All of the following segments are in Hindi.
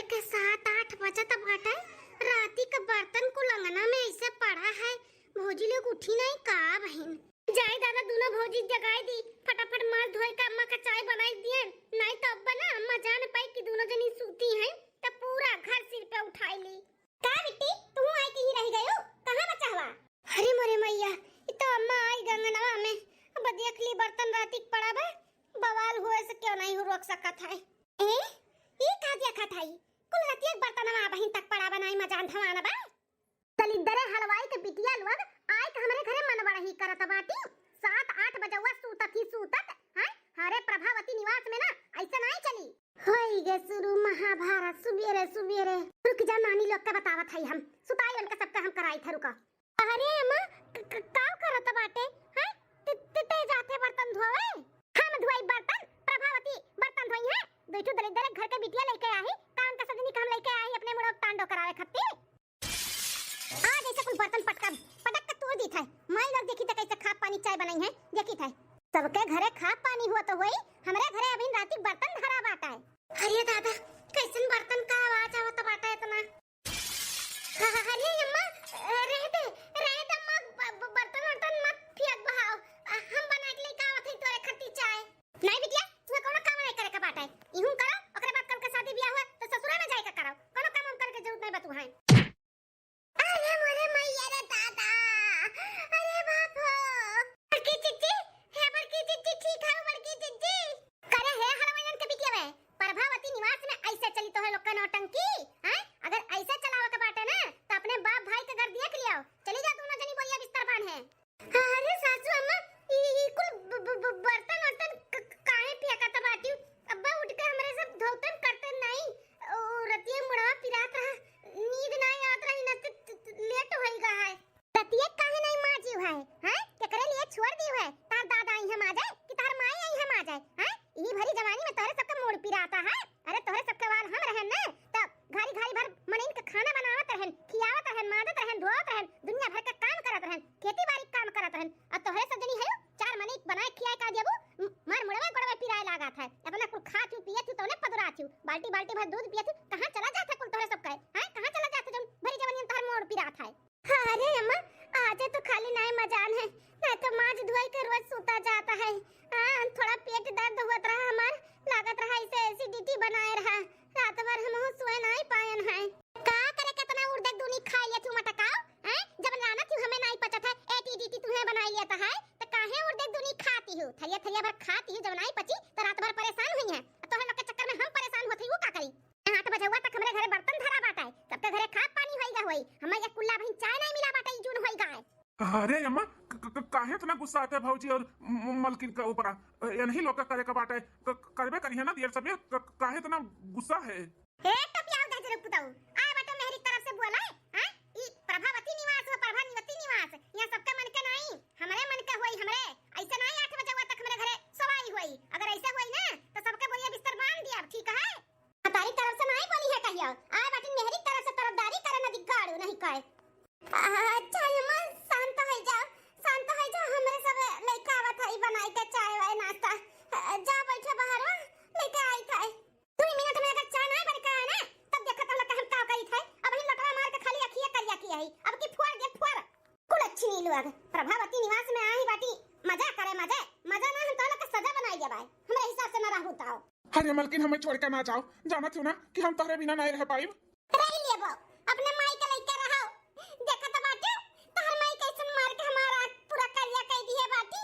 के 7-8 बजे तक बाटे। राती के बर्तन को लंगना में ऐसे पड़ा है। भौजी लोग उठी नहीं का बहन। जाए दादा दोनों भौजी जगाई दी, फटाफट मार धोए का अम्मा का चाय बनाई दिए। नहीं तो अब ना अम्मा जान पाई कि दोनों जनी सूती हैं तो पूरा घर सिर पे उठाई ली। का बिट्टी तू आई के ही रह गयो, कहां बचा हुआ? अरे मोरे मैया, ये तो अम्मा आई गंगनवा में। अब देख ली बर्तन राती पड़ा बा, बवाल हुए से क्यों नहीं हो रोक सकत है। ए ये का दिया खटाई कुल रतिया बर्तनवा बहिन तक पड़ा बनाई मजान धवाना बा। दलिदरे हलवाई के बिटिया लोग आए के हमरे घरे मन बड़ा ही करत बाटी। 7-8 बजवा सूतत हैं। हरे प्रभावती निवास में ना ऐसे नहीं चली होई गे शुरू महाभारत। सुबेरे रुक जा, नानी लोग का बतावत है। हम सुताई उनका सबका हम कराई था। रुका अरे अम्मा काम करत बाटे हैं। ते जाते बर्तन धोवे, हम धोई बर्तन, प्रभावती बर्तन धोई है। बेटू दलिदरे घर के बिटिया लेके आई, काम का सजनी काम लेके आई अपने मुड़ा तांडो करावे खातिर। आज ऐसे कुल बर्तन पटक के तोड़ दी था। माई लोग देखी त कैसे खा पानी चाय बनाई है देखी था। सबके घरे खा पानी हुआ तो होई, हमरे घरे अभी राती बर्तन धरा बाटा है। अरे दादा कैसन बर्तन का आवाज आवत बाटा इतना। अरे अम्मा रह दे अम्मा, बर्तन मत फेंक बहाओ। हम बना के लेके आवत हई तोरे खातिर चाय। नहीं बिटिया तू कोनो काम नहीं करे का बाटा है। इहू करो, ओकरे बाद कल के शादी ब्याह हुआ तो ससुरा में जाए का करो। कोनो काम हम करे के जरूरत नहीं बा तू है। अरे मोरे मैया रे दादा, अरे बाप हो। बड़की चिच्ची है, बड़की चिच्ची ठीक है। बड़की चिच्ची करे है हलवाईन के बिटिया में प्रभावती निवास में ऐसे चली तो है लोग का नौटंकी हैं। अगर ऐसे चलावा के बाटे ना तो अपने बाप भाई के घर दिया के लियो। चली जा दोनों जनी बोलिया बिस्तर बांध है। अरे सासू अम्मा ई कुल बर्तन काहे फेंकत बाटी? अब्बा उठ के हमरे सब धोतन करते नहीं। ओ रतिया मुड़वा पिरात रहा, नींद नहीं आत रही न लेट होइगा है। रतिया काहे नहीं माजी है हैं? केकरे लिए छोड़ दी है? तार दादा आई हम आ जाए कि तार माई आई हम आ जाए हैं? ई भरी जवानी में तोरे सबके मोड़ पिराता है। अरे तोरे सबके वाल हम रहन ना त घारी भर मनइन के खाना बनावत रहन, खियावत रहन, मादत रहन, धोवत रहन, दुनिया भर के काम करत रहन, खेती बाड़ी काम करत रहन। और तोरे सब जनी है चार मने बनाए खियाए का देबू मार मुड़वा गोड़वा पिराए लागत है। अपना कुल खा तू पिए तू तोने पदरा तू बाल्टी भर दूध पिए तू। कहां चला जात है कुल तोरे सब कहे हैं? कहां चला जात है जब भरी जवानी तोहर मोड़ पिरात है। अरे अम्मा आज तो खाली नहीं मजान है, नहीं तो माज धोई के रोज सूता जाता है। थोड़ा पेट दर्द हुआ रहा हमार, लागत रहा इसे एसिडिटी बनाए रहा। रात भर हम सोए नहीं पायन है। का करे कितना उर्दे दूनी खा लिया तू मटकाओ हैं? जब लाना तू हमें नहीं पता था एटीडीटी तुम्हें बनाई लेता है तो काहे उर्दे दूनी खाती हो? थैया भर खाती हो, जब नहीं पची तो रात भर परेशान हुई है। तो हम लोग के चक्कर में हम परेशान होते हो का करी? 8 बजे हुआ तक हमरे घरे बर्तन धरा बाटा है, सबके घरे खा पानी होइगा होई। हमें एक कुल्ला बहिन चाय नहीं मिला बाटा ई जून होइगा है। अरे अम्मा काहे इतना गुस्सा आता है भौजी और मलकिन के ऊपर? ये नहीं लोग का करे का बात है, करबे करी है ना देर सब। काहे इतना गुस्सा है? ए टपिया गजर पुताऊ आ बाटा मेरी तरफ से बोला है ई प्रभावती निवास हो, प्रभावती निवास। यहां सबका मन के नहीं, हमरे मन के होई। हमरे ऐसे नहीं 8 बजे हुआ तक हमरे घरे सवाई होई। अगर ऐसे होई ना तो सबके बोलिया बिस्तर बांध दिया, ठीक है? तारी तरफ से नहीं बोली है कहियो। आ बाटी मेरी तरफ से तरफदारी करे ना दिगाड़ू नहीं कहे। अच्छा अम्मा शांत हो जाओ, शांत हो जाओ। हमरे सब लइका आवत है बनाई के चाय वाय नाश्ता। जा बैठे बाहर लेके आई था। 2 मिनट में अगर चाय नहीं बन के आए ना तब देखत हम लोग हम का करी थे। अब हम लटवा मार के खाली अखिया करिया की है। अब की फोड़ दे फोड़ कुल अच्छी नहीं लोग प्रभावती निवास में आई बाटी मजा करे। मजा ना हम तो लोग के सजा बनाई दे भाई, हमरे हिसाब से ना रहू ताओ। अरे मलकिन हमें छोड़ के ना जाओ, जाना क्यों ना कि हम तोहरे बिना नहीं रह पाई। रह लेबो अपने माई के लेके रहो। देखत बाटी तोहर माई कैसन मार के हमारा पूरा करिया कह दी है बाटी।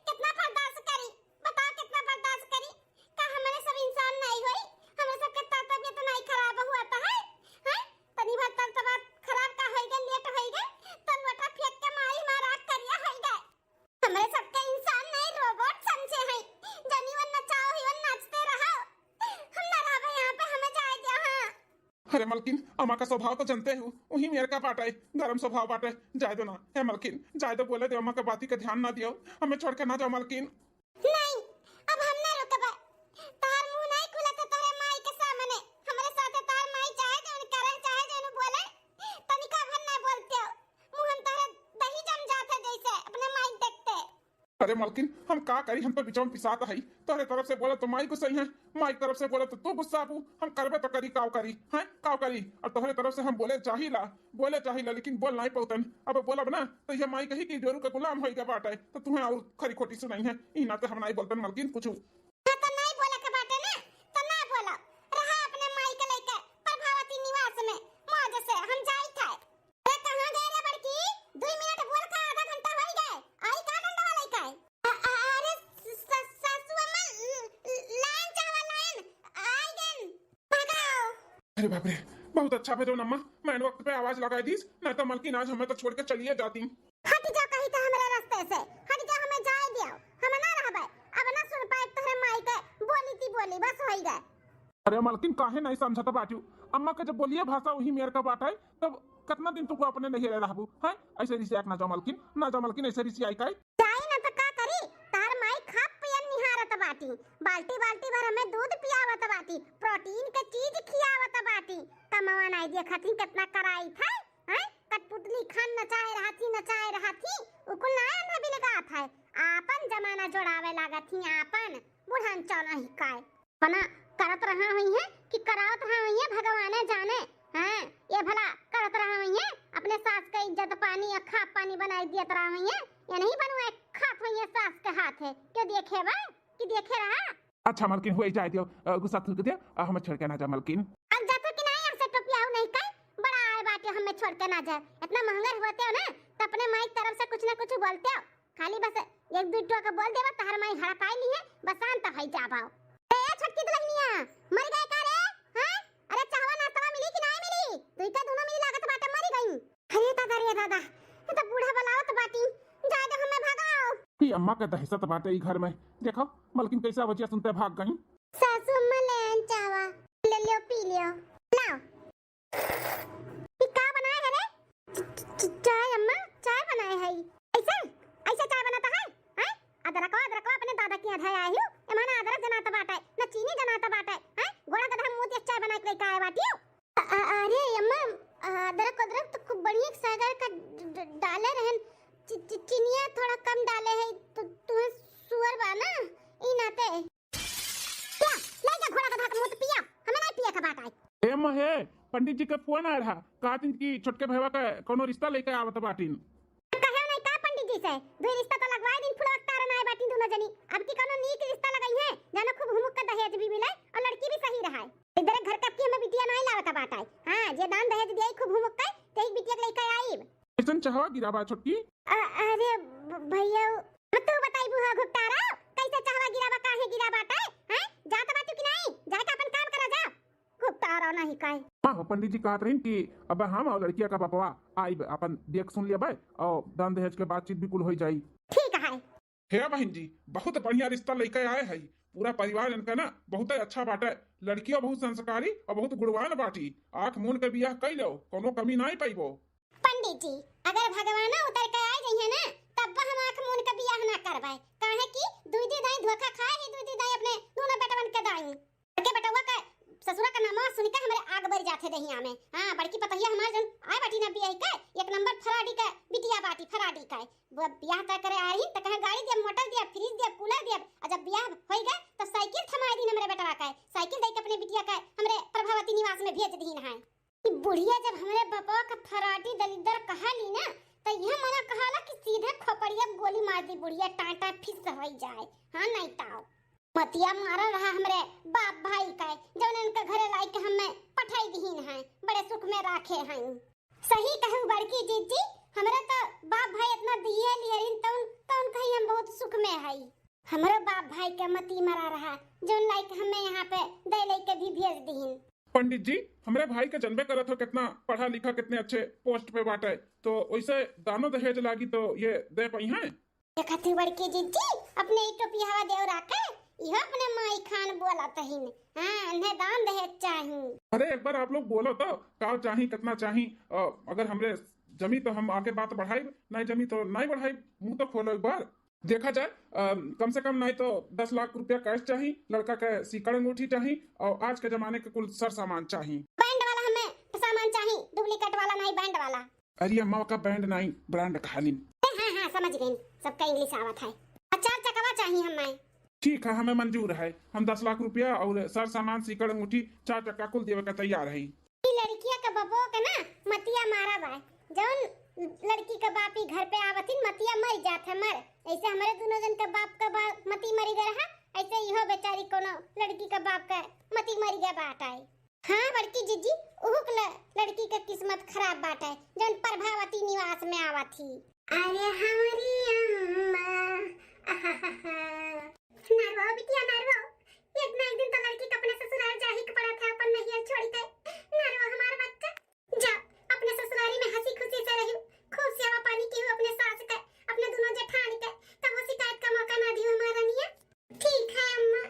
कितना बर्दाश्त करी बताओ, कितना बर्दाश्त करी? का हमरे सब इंसान नहीं होई? हमरे सब के तबीयत तो नहीं खराब हुआ था है हैं? तनी भर तबीयत खराब का होई गए, लेट होई गए तो लोटा फेंक के मारी मारा करिया होई गए। हमरे सब के इंसान नहीं रोबोट समझे हैं। जनीवन नचाओ हिवन नाचते रहो, हम ना रहो यहां पे, हमें जाए दे। हां अरे मलकिन अम्मा का स्वभाव तो जानते हो, वही मेरे का बाटा है, गरम स्वभाव बाटा है। जाए दो ना है मलकिन, जाए दो। बोले दे अम्मा के बाती का ध्यान ना दियो, हमें छोड़ के ना जाओ मलकिन। नहीं अब हम ना रुकबा। तार मुंह नहीं खुला तो तोरे माई के सामने हमरे साथे तार माई चाहे जौन करन चाहे जौन बोले तनिका भर ना बोलते हो। मुंह हम तारे दही जम जाते जैसे अपने माई देखते। अरे मलकिन हम का करी, हम तो बिचौं पिसात है। तोहरे तरफ से बोले तो माई को सही है, माई की तरफ से बोले तो तू गुस्सा आबू। हम करबे तो करी काव करी हैं, काव करी। और तोहरे तरफ से हम बोले चाहिला लेकिन बोल नहीं पौतन। अब बोलब ना तो ये माई कही कि जोरू के गुलाम होई के बाटे तो तुम्हें और खरी खोटी सुनाई है। ई ना तो हम नहीं बोलतन मलकिन कुछ। हाँ तो नहीं बोला के बाटे ना, तो ना बोला। रहा अपने माई के लेके प्रभावती निवास में मौज से हम जाई थे। ए कहां गए रे बड़की? 2 मिनट बोल का आधा घंटा हो गए। आई का डंडा वाला का? अरे सासू अम्मा लाइन चावा लाइन आई गन भगाओ। अरे बाप रे, बहुत अच्छा भेजो नम्मा, मैंने वक्त पे आवाज लगाई दीस, नहीं तो मलकिन आज हमें तो छोड़ के चलिए जाती। हट जा कहीं तो हमारे रास्ते से, हट जा, हमें जाए दियो। हम ना रहबे, अब ना सुन पाए तोहरे माई के बोली थी बोली बस होई गए। अरे मलकिन काहे नहीं समझता बाटू, अम्मा के जब बोलिए भाषा वही मेरे का बात है, तब कितना दिन तुमको अपने नहीं रह रहबू हैं। ऐसे रिसिया ना जाओ मलकिन, ना जाओ मलकिन, ऐसे रिसिया आई काई जाई ना तो का करी? तार माई खा पियन निहारत बाटी, बाल्टी बाल्टी भर हमें दूध पियावत बाटी, प्रोटीन के चीज खियावत बाटी। कमावा नहीं दिया खाती कितना कराई था हैं। कटपुतली खान नचाए रहती उकुल ना ना भी लगा था। आपन जमाना जोड़ावे लागत ही, आपन बुढ़न चला ही काय पना करत रहा हुई है कि करावत रहा हुई है, भगवाने जाने। हां ये भला करत रहा हुई है, अपने सास का इज्जत पानी या खा पानी बनाई दियत रहा हुई है। ये नहीं बनवाए खात हुई है सास के हाथ है। क्यों देखे बा कि देखे रहा? अच्छा मलकिन हुई जाए दियो, गुस्सा थूक दियो, हमें छोड़ के ना जा मलकिन। अब जातो कि नहीं हमसे टोपियाऊ नहीं काय? बड़ा आए बाटे हमें छोड़ के ना जाए। इतना महंगा होते हो ना तो अपने माई तरफ से कुछ ना कुछ बोलते हो। खाली बस एक दो टोका बोल देबा तहर माई हड़काई ली है, बस शांत भई जाबाओ। ए छटकी दुल्हनिया मर गए का रे? हां अरे चाहवा नाश्ता मिली कि नहीं मिली? तू का दोनों मिली लागत बाटे मरी गई। अरे दादा ये तो बूढ़ा बलावत बाटी, जाए दो हमें भगाओ। ये अम्मा का दहशत बाटे ई घर में, देखो मलकिन कैसा वजह सुनते भाग गई। सासू अम्मा ले आन चावा, ले लियो पी लियो। लाओ ये का बनाए है रे? चाय अम्मा, चाय बनाए है। ऐसे ऐसे चाय बनाता है हैं? अदरक अपने दादा की अधाय आई हूं। ए माना अदरक जनाता बाटे ना चीनी जनाता बाटे हैं। गोड़ा गधा मुंह ते चाय बना के काय बाटी। अरे अम्मा अदरक तो खूब बढ़िया सागर का डाले रहन, चीनिया थोड़ा कम डाले है तो तू सुअर बा ना ई नाते। क्या ले जा घोड़ा गधा का मुंह पिया, हमें नहीं पिया का बात आई। ए महे पंडित जी का फोन आ रहा, कहती कि छोटके भैया का कोनो रिश्ता लेके आवत बाटिन। कहे नहीं का पंडित जी से दो रिश्ता तो लगवाए दिन फुलवा तारा ना बाटी दोनों जनी। अब की कोनो नीक रिश्ता लगाई है जानो, खूब हुमुक का दहेज भी मिले और लड़की भी सही रहा है। इधर घर का की हमें बिटिया नहीं लावता बात आई। हां जे दान दहेज दिए खूब हुमुक का ते एक बिटिया लेके आई। ऐसन चाहवा गिराबा छोटकी। अरे भैया तू बताई बुआ घुटारा कैसे चाहवा गिराबा काहे गिराबा है हैं? जात बातू कि नहीं? जाके अपन काम करा जा, घुटारा नहीं काहे। हां पंडित जी कहत रहिन कि अब हम और लड़किया का बापवा आई अपन देख सुन लिया भाई और दान दहेज के बातचीत भी कुल हो जाई। ठीक है हे बहन जी, बहुत बढ़िया रिश्ता लेके आए है। पूरा परिवार इनका ना बहुत अच्छा बाटे, लड़कियों बहुत संस्कारी और बहुत गुणवान बाटी। आंख मूंद के बियाह कई लो, कोनो कमी नहीं पाइबो। पंडित जी अगर भगवान उतर के आ जाई है ना तब हम आंख मूंद के बियाह ना करबाई। काहे कि दूधी दाई धोखा खाए ही, दूधी दाई अपने दोनों बेटवन के दाई के बेटवा का ससुरा का नाम सुन के हमरे आग बर जाते दहिया में। हां बड़की पतैया हमार जन आए बाटी ना बियाह के एक नंबर फराडी का बिटिया बाटी, फराडी का वो बियाह तय करे आई त कहे गाड़ी दे, मोटर दे, फ्रिज दे, कूलर दे। और जब बियाह होई गए तो साइकिल थमाई दी हमरे बेटवा का, साइकिल दे के अपने बिटिया का हमरे प्रभावती निवास में भेज दीन है। ई बुढ़िया जब हमरे बाबा का फराडी दलिदर कहाली ना तो यह मना कहाला कि सीधे खोपड़िया गोली मार दी, बुढ़िया टाटा फिस होई जाए। हां नहीं ताओ मतिया मारा रहा हमरे बाप भाई का जौन इनके घरे लाई के हमें पठाई दीन है, बड़े सुख में राखे हैं। सही कहूं बड़की जीजी, हमरा तो बाप भाई इतना दिए लियरिन तौन कहीं हम बहुत सुख में है। हमरो बाप भाई के मती मरा रहा जौन लाई के हमें यहाँ पे दे ले के भी भेज दीन। पंडित जी हमारे भाई के जनबे करत हो कितना पढ़ा लिखा, कितने अच्छे पोस्ट पे बाटे, तो वैसे दानो दहेज लागी तो ये दे पाई हैं। देखती बड़की जीजी अपने टोपी हवा देव राखे यह अपने माई खान बोला तहिन। हां इन्हें दान दहेज चाहिए। अरे एक बार आप लोग बोलो तो का चाही कितना चाही, अगर हमरे जमी तो हम आगे बात बढ़ाई, नहीं जमी तो नहीं बढ़ाई। मुंह तो खोलो एक बार, देखा जाए कम से कम नहीं तो 10 लाख रुपया कैश चाहिए, लड़का के सीकड़ अंगूठी चाहिए और आज के जमाने के कुल सर सामान चाहिए। बैंड वाला हमें सामान चाहिए, डुप्लीकेट वाला नहीं, बैंड वाला। अरे अम्मा का बैंड नहीं, ब्रांड खाली। हाँ समझ गई, सबका इंग्लिश आवत है। चाहिए हमें। ठीक है, हमें मंजूर है। हम 10 लाख रुपया और सर सामान सीकड़ अंगूठी 4 टका कुल देवे का तैयार है। ई लड़किया का बबो का ना मतिया मारा बा, जौन लड़की का बाप ही घर पे आवतिन मतिया मर जात है मर। ऐसे हमारे दोनों जन का बाप मती मरी गया है, ऐसे इहो बेचारी कोनो लड़की का बाप का मती मरी गया बाट है। हाँ बड़की जीजी, उहुक लड़की का किस्मत खराब बाट है जौन प्रभावती निवास में आवा थी। अरे हमारी अम्मा नरवा बिटिया नरवा, एक ना एक दिन तो लड़की का अपने ससुराल जा ही के पड़ा था, अपन नहीं छोड़ के। नरवा हमारा बच्चा जा अपने ससुराली में हंसी खुशी से रही, खूब सेवा पानी की अपने सास का, अपने दोनों जेठानी का, तब वो शिकायत का मौका ना दियो हमारा निया। ठीक है अम्मा।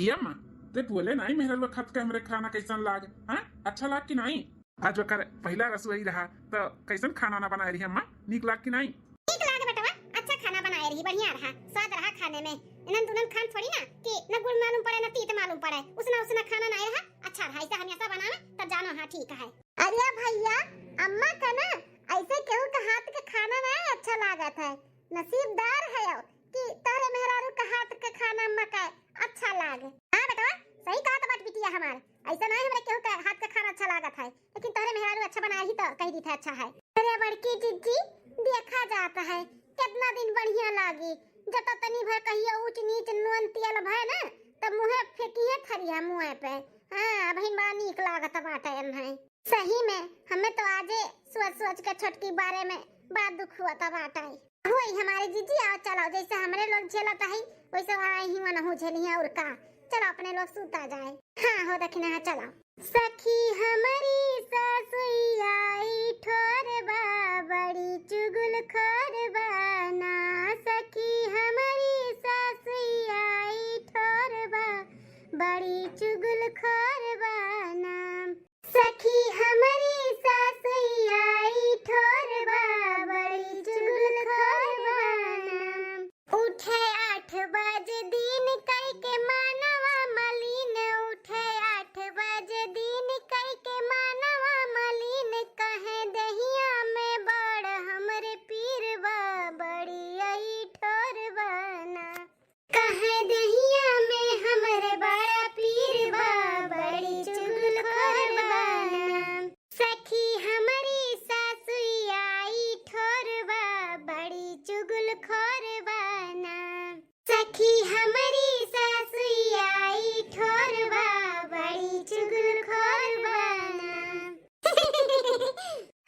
ये अम्मा ते बोले नहीं मेहर लोग खत के हमरे खाना कैसन लागे? हां अच्छा लाग कि नहीं? आज वकर पहला रसोई रहा तो कैसन खाना ना बनाए रही अम्मा? नीक लाग कि नहीं? ठीक लागे बेटा, अच्छा खाना बनाए रही, बढ़िया रहा, स्वाद रहा खाने में। इनन दुनन खान थोड़ी ना कि न गुड़ मालूम पड़े न तीत मालूम पड़े, उसना खाना नहीं रहा, अच्छा रहा। ऐसा हमेशा बनावे तब जानो हां ठीक है। अरे भैया अम्मा का ना ऐसे केहू के हाथ के खाना ना अच्छा लागत है, नसीबदार है हो कि तारे मेहरारू के हाथ के खाना अम्मा का अच्छा लागे। हां बेटा सही कहा तो बात बिटिया हमार, ऐसा नहीं हमरा केहू के हाथ का खाना अच्छा लागत है, लेकिन तारे मेहरारू अच्छा बनाए ही तो कह दी था अच्छा है। अरे बड़की जीजी देखा जाता है कितना दिन बढ़िया लागी, जब तनी भर कहियो ऊंच नीच नून तेल भय ना तब मुंह फेंकिए थरिया मुंह पे। हां बहन बड़ा नीक लागत बाटे है सही में। हमें तो आजे सोच के छोटकी बारे में बड़ा दुख हुआ था बाटे। होई हमारे जीजी आओ चलो, जैसे हमरे लोग झेलत है वैसे आई ही मन हो झेलिया और का। चलो अपने लोग सूता जाए। हां हो दखना है चलो। सखी हमारी सासुई आई ठोरबा बड़ी चुगल खोरबा ना, सखी हमारी सासुई आई ठोरबा बड़ी चुगल खोरबा ना, सखी हमारी सासुई आई ठोरबा बड़ी चुगल खोरबा ना। उठे 8 बजे दिन कई के मानवा मलिन, उठे 8 बजे दिन कई के मानवा मलिन, कहे दहिया में बड़ हमरे पीरवा बड़ी आई ठोरबा ना, कहे दहिया में हमरे बड़ा पीरवा बड़ी चुगल खोरबा ना, सखी हमारी सासुई आई ठोरबा बड़ी चुगल खोरबा ना, सखी हमारी सासुई आई ठोरबा बड़ी चुगल खोरबा ना।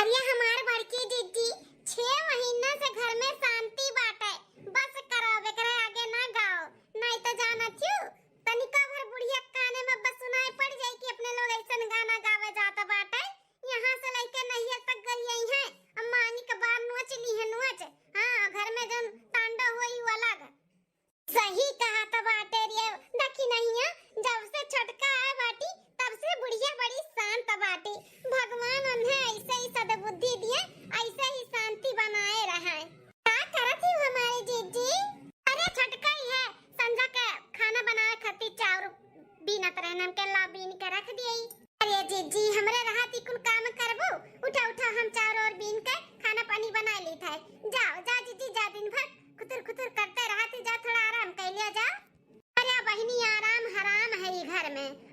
अरे हमार बड़की दीदी 6 महीना से घर में शांति बाटे, बस करावे करे आगे ना गाओ, नहीं तो जाना क्यों तनिका भर बुढ़िया काने में बस सुनाई पड़ जाए कि अपने लोग ऐसा गाना गावे जाता बाटे। यहाँ से लेके नहिया तक गई है, अम्मा आनी के बार नोच ली है नोच। हां घर में जन तांडव हुई वो अलग। सही कहा तो बाटे रे, देखी नहीं है जब से छटका है बाटी तब से बुढ़िया बड़ी शांत बाटी। भगवान उन्हें ऐसे ही सद्बुद्धि दिए, ऐसे ही शांति बनाए रहे। क्या करत ही हमारी जीजी? अरे छटका ही है, संजा के खाना बनाए खातिर चाउर बीनत रहना के ला बीन के रख दिए। अरे जीजी हमरे रहती कुल काम करबो, उठा हम चाउर और बीन के खाना पानी बना ली था। जाओ जा जीजी जा, दिन भर खुतर करते रहती, जा थोड़ा आराम कर लिया जा। अरे बहिनी आराम हराम है घर में,